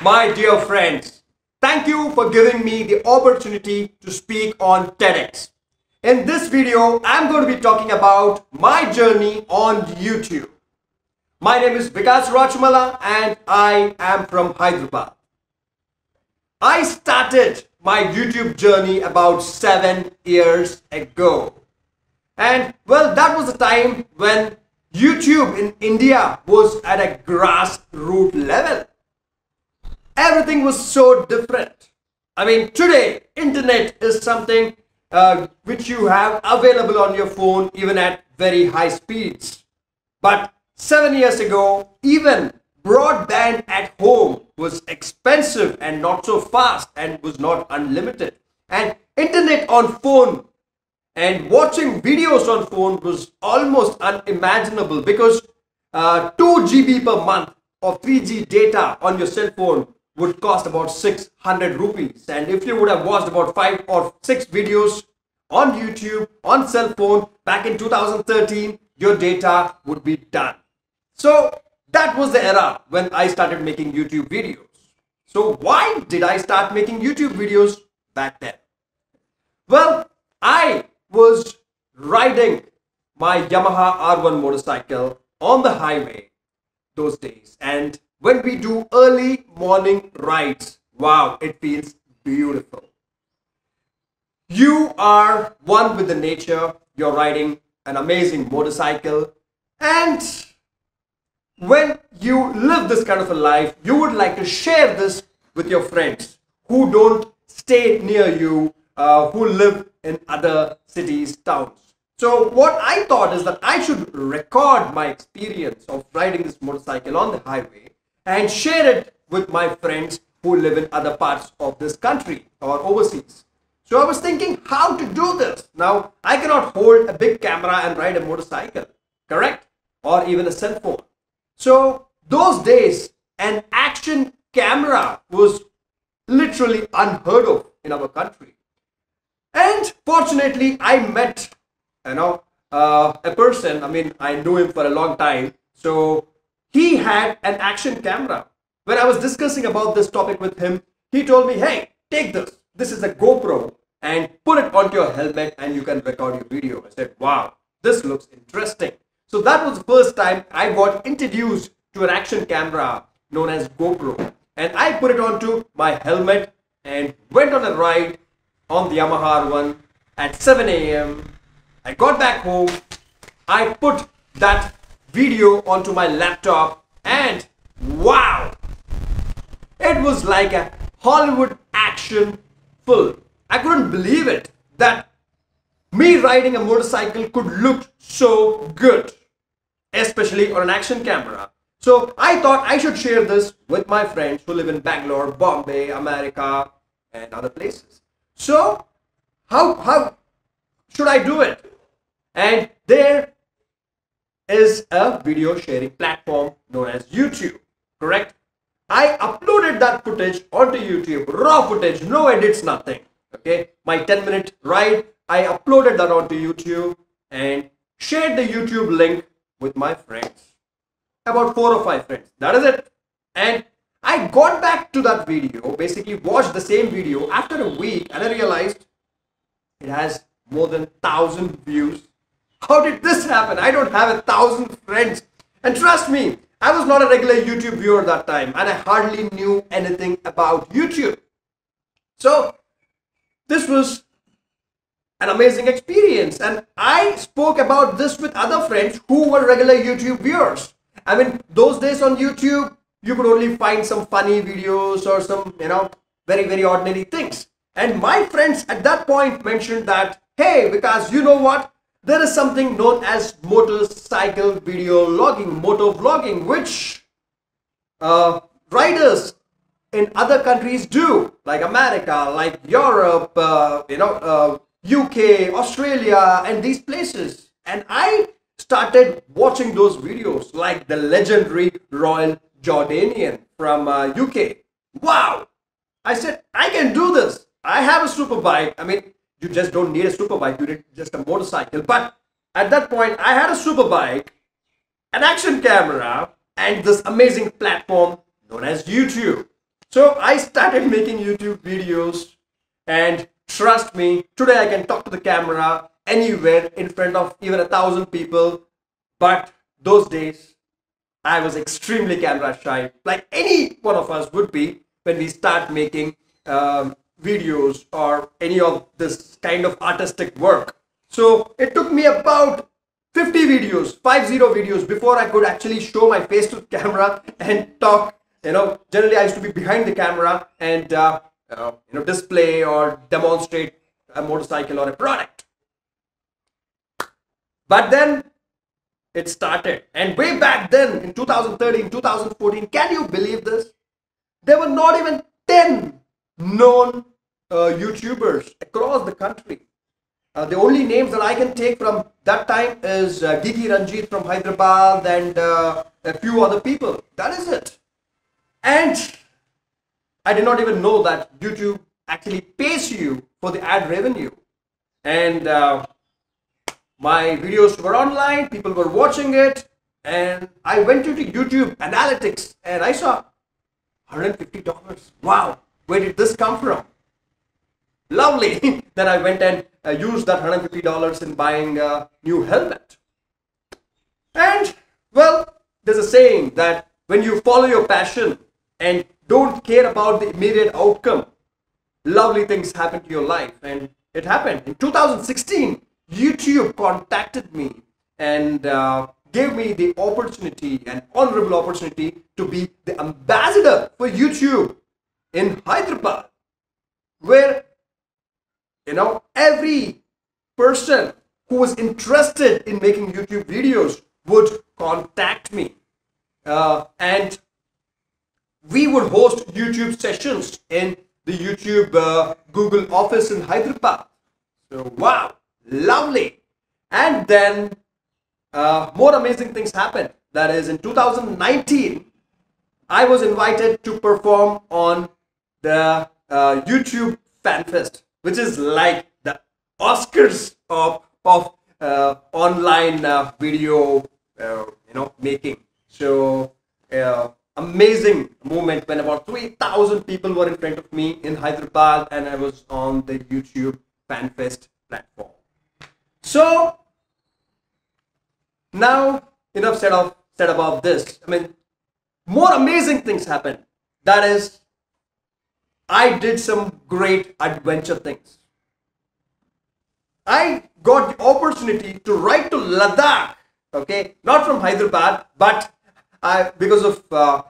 My dear friends, thank you for giving me the opportunity to speak on TEDx. In this video, I'm going to be talking about my journey on YouTube. My name is Vikas Rachamalla and I am from Hyderabad. I started my YouTube journey about 7 years ago. And well, that was the time when YouTube in India was at a grassroots level. Everything was so different. I mean, today, internet is something which you have available on your phone even at very high speeds. But 7 years ago, even broadband at home was expensive and not so fast and was not unlimited. And internet on phone and watching videos on phone was almost unimaginable because 2 GB per month of 3G data on your cell phone would cost about 600 rupees. And if you would have watched about 5 or 6 videos on YouTube, on cell phone back in 2013, your data would be done. So that was the era when I started making YouTube videos. So why did I start making YouTube videos back then? Well, I was riding my Yamaha R1 motorcycle on the highway those days, and when we do early morning rides, wow, it feels beautiful. You are one with the nature, you're riding an amazing motorcycle, and when you live this kind of a life, you would like to share this with your friends who don't stay near you, who live in other cities, towns. So what I thought is that I should record my experience of riding this motorcycle on the highway and share it with my friends who live in other parts of this country or overseas. So I was thinking how to do this. Now, I cannot hold a big camera and ride a motorcycle, correct? Or even a cell phone. So those days, an action camera was literally unheard of in our country. And fortunately, I met, a person. I mean, I knew him for a long time. So he had an action camera. When I was discussing about this topic with him, he told me, hey, take this. This is a GoPro and put it onto your helmet and you can record your video. I said, wow, this looks interesting. So that was the first time I got introduced to an action camera known as GoPro. And I put it onto my helmet and went on a ride on the Yamaha R1 at 7 a.m. I got back home. I put that video onto my laptop and wow, it was like a Hollywood action film. I couldn't believe it that me riding a motorcycle could look so good, especially on an action camera. So I thought I should share this with my friends who live in Bangalore, Bombay, America and other places. So how should I do it? And there is a video sharing platform known as YouTube, correct? I uploaded that footage onto YouTube, raw footage, no edits, nothing. Okay, my 10-minute ride, I uploaded that onto YouTube and shared the YouTube link with my friends. About 4 or 5 friends. That is it. And I got back to that video, basically watched the same video after a week, and I realized it has more than 1,000 views. How did this happen? I don't have 1,000 friends. And trust me, I was not a regular YouTube viewer that time and I hardly knew anything about YouTube. So this was an amazing experience, and I spoke about this with other friends who were regular YouTube viewers. I mean, those days on YouTube, you could only find some funny videos or some, very, very ordinary things. And my friends at that point mentioned that, hey, because you know what? There is something known as motorcycle video logging, moto vlogging, which riders in other countries do, like America, like Europe, UK, Australia, and these places. And I started watching those videos, like the legendary Royal Jordanian from UK. Wow! I said, I can do this. I have a super bike. I mean, you just don't need a super bike, you need just a motorcycle. But at that point, I had a super bike, an action camera, and this amazing platform known as YouTube. So I started making YouTube videos, and trust me, today I can talk to the camera anywhere in front of even 1,000 people. But those days I was extremely camera shy, like any one of us would be when we start making videos or any of this kind of artistic work. So it took me about 50 videos, 50 videos before I could actually show my face to the camera and talk. Generally I used to be behind the camera and display or demonstrate a motorcycle or a product. But then it started, and way back then in 2013, 2014, can you believe this? There were not even 10 known YouTubers across the country. The only names that I can take from that time is Geeky Ranjit from Hyderabad and a few other people. That is it. And I did not even know that YouTube actually pays you for the ad revenue. And my videos were online, people were watching it, and I went into YouTube analytics and I saw $150. Wow, where did this come from? Lovely. Then I went and used that $150 in buying a new helmet. And well, there's a saying that when you follow your passion and don't care about the immediate outcome, lovely things happen to your life. And it happened. In 2016, YouTube contacted me and gave me the opportunity, an honorable opportunity, to be the ambassador for YouTube in Hyderabad, where every person who was interested in making YouTube videos would contact me, and we would host YouTube sessions in the YouTube Google office in Hyderabad. So wow, lovely. And then more amazing things happened. That is, in 2019, I was invited to perform on the YouTube Fan Fest, which is like the Oscars of online video making. So amazing moment when about 3,000 people were in front of me in Hyderabad, and I was on the YouTube Fan Fest platform. So now enough said about this. I mean, more amazing things happened. That is, I did some great adventure things. I got the opportunity to ride to Ladakh, okay, not from Hyderabad, but because of,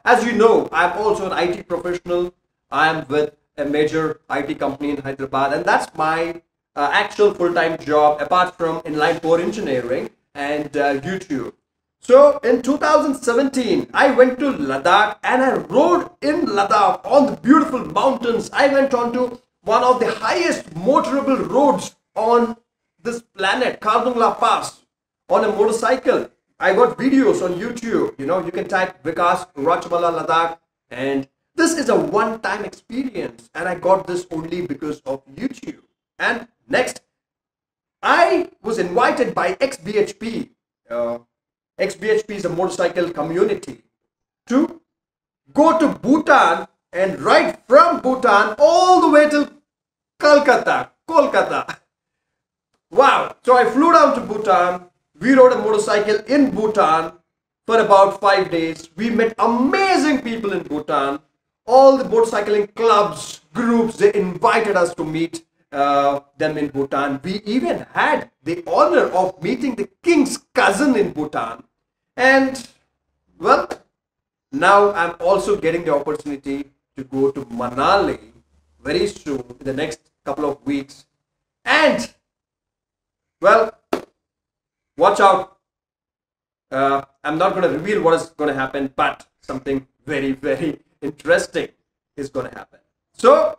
as you know, I'm also an IT professional. I'm with a major IT company in Hyderabad, and that's my actual full-time job apart from Inline4 Engineering and YouTube. So in 2017, I went to Ladakh and I rode in Ladakh on the beautiful mountains. I went on to one of the highest motorable roads on this planet, Kardungla Pass, on a motorcycle. I got videos on YouTube. You can type Vikas Rachamalla Ladakh, and this is a one-time experience, and I got this only because of YouTube. And next, I was invited by XBHP. XBHP is a motorcycle community, to go to Bhutan and ride from Bhutan all the way to Kolkata. Wow. So I flew down to Bhutan. We rode a motorcycle in Bhutan for about 5 days. We met amazing people in Bhutan. All the motorcycling clubs, groups, they invited us to meet them in Bhutan. We even had the honor of meeting the king's cousin in Bhutan. And well, now I'm also getting the opportunity to go to Manali very soon, in the next couple of weeks. And well, watch out. I'm not going to reveal what is going to happen, but something very, very interesting is going to happen. So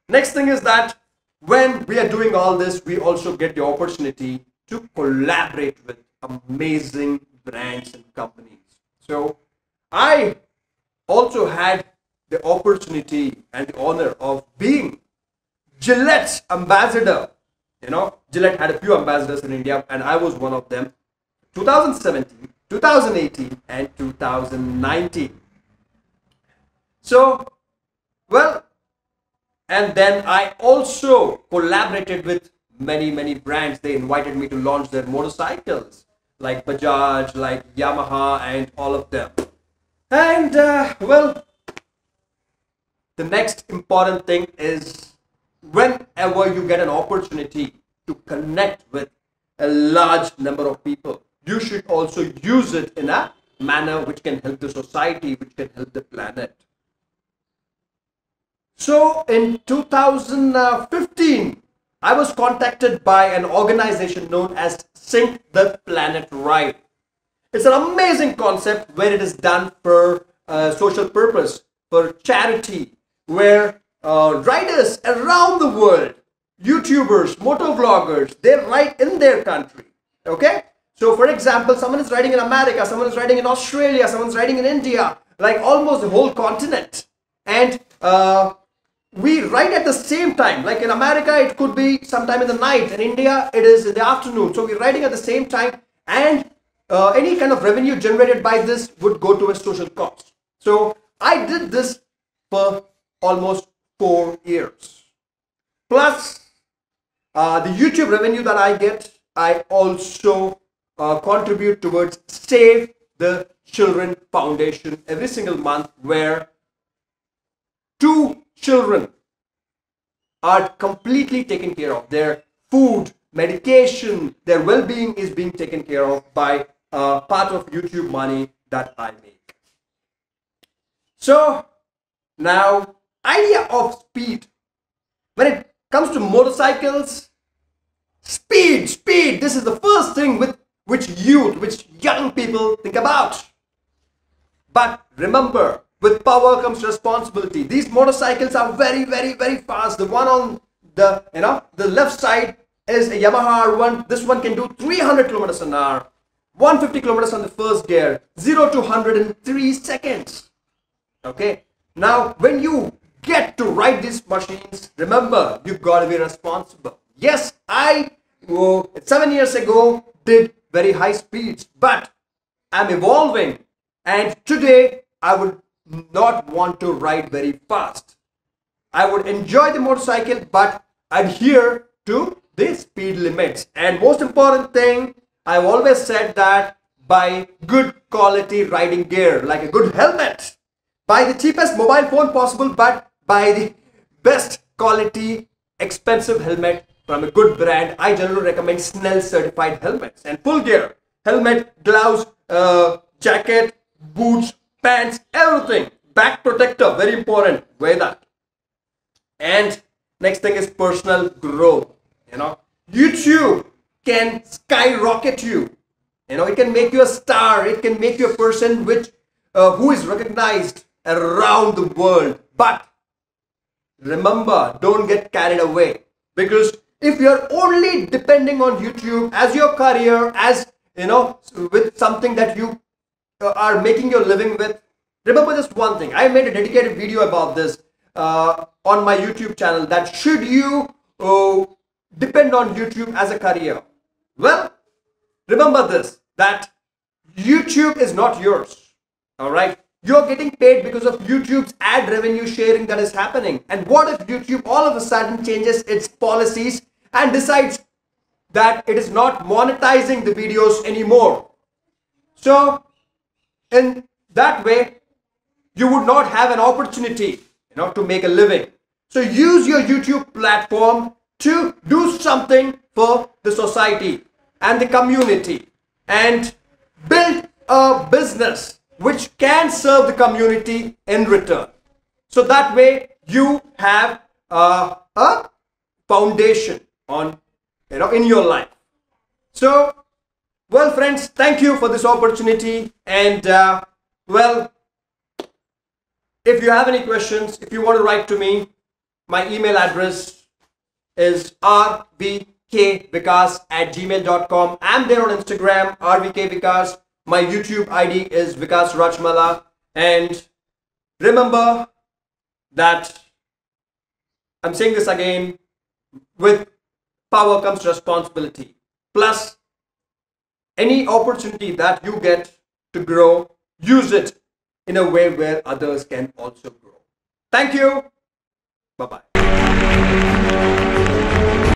next thing is that when we are doing all this, we also get the opportunity to collaborate with amazing brands and companies. So I also had the opportunity and the honor of being Gillette's ambassador. Gillette had a few ambassadors in India, and I was one of them. 2017, 2018, and 2019. So, Well, and then I also collaborated with many brands. They invited me to launch their motorcycles like Bajaj, like Yamaha, and all of them. And well, the next important thing is whenever you get an opportunity to connect with a large number of people, you should also use it in a manner which can help the society, which can help the planet. So in 2015, I was contacted by an organization known as Sync the Planet Ride. It's an amazing concept where it is done for social purpose, for charity, where riders around the world, YouTubers, motovloggers, they ride in their country. Okay? So for example, someone is riding in America, someone is riding in Australia, someone's riding in India, like almost the whole continent. And we ride at the same time. Like in America, it could be sometime in the night. In India, it is in the afternoon. So we're riding at the same time, and any kind of revenue generated by this would go to a social cause. So I did this for almost 4 years. Plus, the YouTube revenue that I get, I also contribute towards Save the Children Foundation every single month, where 2 children are completely taken care of. Their food, medication, their well-being is being taken care of by part of YouTube money that I make. So now, idea of speed. When it comes to motorcycles, speed, this is the first thing with which young people think about. But remember, with power comes responsibility. These motorcycles are very fast. The one on the the left side is a Yamaha R1. This one can do 300 kilometers an hour, 150 kilometers on the first gear, 0 to 100 in 3 seconds. Okay. Now, when you get to ride these machines, remember, you've got to be responsible. Yes, I 7 years ago did very high speeds, but I'm evolving, and today I would not want to ride very fast. I would enjoy the motorcycle, but adhere to the speed limits. And most important thing, I've always said that buy good quality riding gear, like a good helmet. Buy the cheapest mobile phone possible, but buy the best quality, expensive helmet from a good brand. I generally recommend Snell certified helmets. And full gear, helmet, gloves, jacket, boots, pants, everything. Back protector, very important. Wear that. And next thing is personal growth. YouTube can skyrocket you. It can make you a star. It can make you a person who is recognized around the world. But remember, don't get carried away, because if you're only depending on YouTube as your career, as with something that you are making your living with, remember just one thing. I made a dedicated video about this on my YouTube channel, that should you depend on YouTube as a career, well, remember this, that YouTube is not yours. All right, you're getting paid because of YouTube's ad revenue sharing that is happening. And what if YouTube all of a sudden changes its policies and decides that it is not monetizing the videos anymore? So in that way, you would not have an opportunity to make a living. So use your YouTube platform to do something for the society and the community, and build a business which can serve the community in return. So that way you have a foundation on in your life. So well, friends, thank you for this opportunity. And well, if you have any questions, if you want to write to me, my email address is rvkvikas@gmail.com. I'm there on Instagram, rvkvikas. My YouTube ID is Vikas Rachamalla. And remember that I'm saying this again, with power comes responsibility. Plus, any opportunity that you get to grow, use it in a way where others can also grow. Thank you. Bye-bye.